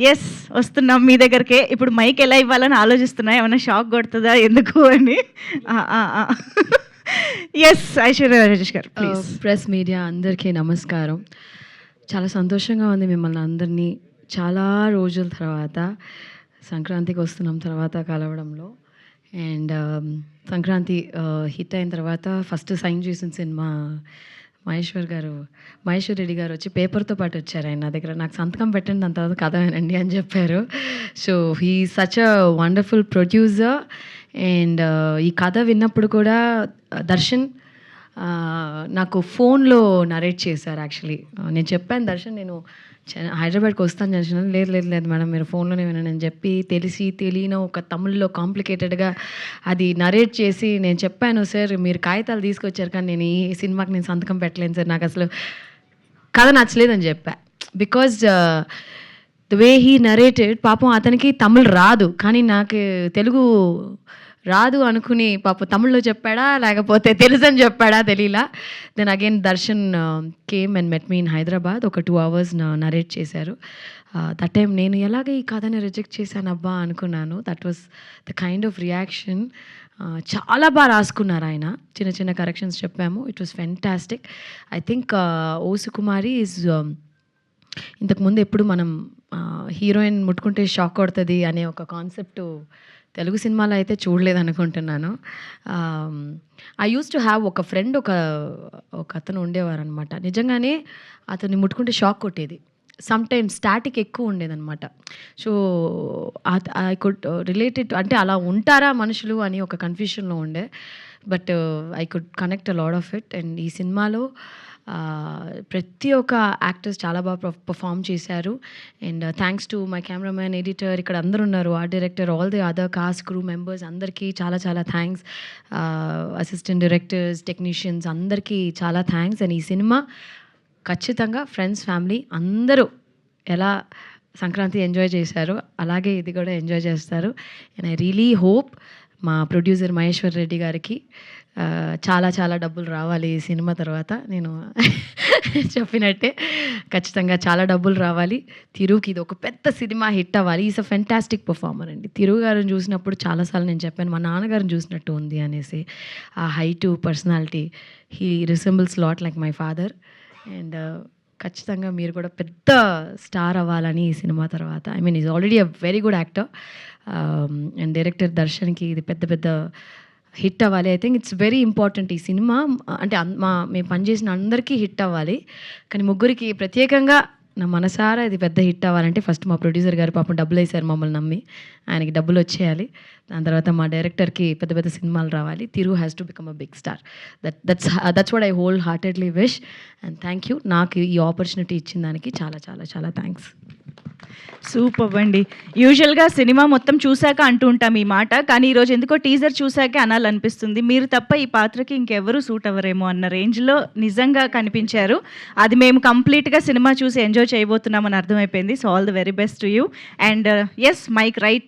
Yes. వస్తున్నాం మీ దగ్గరికే. ఇప్పుడు మైక్ ఎలా ఇవ్వాలని ఆలోచిస్తున్నా. ఏమన్నా షాక్ కొడతదా ఎందుకు అని. ఆ! ఆ! ఆ! యెస్. ఐశ్వర్య రాజేష్ గారు ప్లీజ్. ప్రెస్ మీడియా అందరికీ నమస్కారం. చాలా సంతోషంగా ఉంది మిమ్మల్ని అందరినీ చాలా రోజుల తర్వాత సంక్రాంతికి వస్తున్నాం తర్వాత కలవడంలో. అండ్ సంక్రాంతి హిట్ అయిన తర్వాత ఫస్ట్ సైన్ చేసిన సినిమా మహేశ్వర్ రెడ్డి గారు వచ్చి పేపర్తో పాటు వచ్చారు ఆయన నా దగ్గర. నాకు సంతకం పెట్టండి, దాని తర్వాత కథ వినండి అని చెప్పారు. So he such a wonderful producer. And ఈ కథ విన్నప్పుడు కూడా దర్శన్ నాకు ఫోన్లో నరేట్ చేశారు. యాక్చువల్లీ నేను చెప్పాను, దర్శన్ నేను హైదరాబాద్కి వస్తాను దర్శన్. లేదు లేదు లేదు మేడం, మీరు ఫోన్లోనే వినండి అని చెప్పి తెలియని ఒక తమిళ్లో కాంప్లికేటెడ్గా అది నరేట్ చేసి నేను చెప్పాను, సార్ మీరు కాగితాలు తీసుకొచ్చారు కానీ నేను ఈ సినిమాకి నేను సంతకం పెట్టలేను సార్, నాకు అసలు కథ నచ్చలేదని చెప్పా. Because the way he narrated, పాపం అతనికి తమిళ్ రాదు కానీ నాకు తెలుగు రాదు అనుకుని పాపం తమిళ్లో చెప్పాడా లేకపోతే తెలుసు అని చెప్పాడా తెలియలా. Then again Darshan came and met me in Hyderabad. ఒక 2 hours నరేట్ చేశారు. దట్ టైం నేను ఎలాగ ఈ కథని రిజెక్ట్ చేశాను అబ్బా అనుకున్నాను. That was the kind of reaction. చాలా బాగా రాసుకున్నారు ఆయన. చిన్న చిన్న కరెక్షన్స్ చెప్పాము. It was fantastic. I think ఓసు కుమారి ఈజ్ ఇంతకుముందు ఎప్పుడు మనం హీరోయిన్ ముట్టుకుంటే షాక్ కొడుతుంది అనే ఒక కాన్సెప్ట్ తెలుగు సినిమాలో అయితే చూడలేదు అనుకుంటున్నాను. ఐ యూస్ టు హ్యావ్ ఒక ఫ్రెండ్, ఒక అతను ఉండేవారు అనమాట. నిజంగానే అతన్ని ముట్టుకుంటే షాక్ కొట్టేది. సమ్ టైమ్స్ స్టాటిక్ ఎక్కువ ఉండేదన్నమాట. సో ఐ కుడ్ రిలేటెడ్, అంటే అలా ఉంటారా మనుషులు అని ఒక కన్ఫ్యూషన్లో ఉండే. But I could connect a lot of it. And ఈ సినిమాలో ప్రతి ఒక్క యాక్టర్స్ చాలా బాగా పర్ఫామ్ చేశారు. And thanks to my cameraman, editor, ఇక్కడ అందరు ఉన్నారు, art director, all the other cost crew members అందరికీ చాలా చాలా థ్యాంక్స్. అసిస్టెంట్ డైరెక్టర్స్, టెక్నీషియన్స్ అందరికీ చాలా థ్యాంక్స్. అండ్ ఈ సినిమా ఖచ్చితంగా ఫ్రెండ్స్, ఫ్యామిలీ అందరూ ఎలా సంక్రాంతి ఎంజాయ్ చేశారు అలాగే ఇది కూడా ఎంజాయ్ చేస్తారు. అండ్ ఐ రియలీ హోప్ మా ప్రొడ్యూసర్ మహేశ్వర్ రెడ్డి గారికి చాలా చాలా డబ్బులు రావాలి ఈ సినిమా తర్వాత. నేను చెప్పినట్టే ఖచ్చితంగా చాలా డబ్బులు రావాలి. తిరుకి ఇది ఒక పెద్ద సినిమా హిట్ అవ్వాలి. ఈజ్ అ ఫెంటాస్టిక్ పర్ఫార్మర్ అండి. తిరు గారిని చూసినప్పుడు చాలాసార్లు నేను చెప్పాను, మా నాన్నగారిని చూసినట్టు ఉంది అనేసి. ఆ height, personality, he resembles lot like my father. And ఖచ్చితంగా మీరు కూడా పెద్ద స్టార్ అవ్వాలని ఈ సినిమా తర్వాత. I mean is already a very good actor. And director దర్శన్కి ఇది పెద్ద హిట్ అవ్వాలి. I think it's very important ఈ సినిమా. అంటే మేము పనిచేసిన అందరికీ హిట్ అవ్వాలి, కానీ ముగ్గురికి ప్రత్యేకంగా నా మనసారా ఇది పెద్ద హిట్ అవ్వాలంటే ఫస్ట్ మా ప్రొడ్యూసర్ గారు పాపం డబ్బులు వేశారు మమ్మల్ని నమ్మి, ఆయనకి డబ్బులు వచ్చేయాలి. దాని తర్వాత మా డైరెక్టర్కి పెద్ద సినిమాలు రావాలి. Thiru has to become a big star. That's what I wholeheartedly wish. And thank you నాకు ఈ ఆపర్చునిటీ ఇచ్చిన దానికి చాలా చాలా చాలా థ్యాంక్స్. సూపర్ అండి. యూజువల్గా సినిమా మొత్తం చూశాక అంటూ ఉంటాం ఈ మాట, కానీ ఈరోజు ఎందుకో టీజర్ చూశాకే అనాలనిపిస్తుంది. మీరు తప్ప ఈ పాత్రకి ఇంకెవరూ సూట్ అవ్వరేమో అన్న రేంజ్లో నిజంగా కనిపించారు. అది మేము కంప్లీట్గా సినిమా చూసి ఎంజాయ్ చేయబోతున్నామని అర్థమైపోయింది. So all the very best to you. And yes, mike right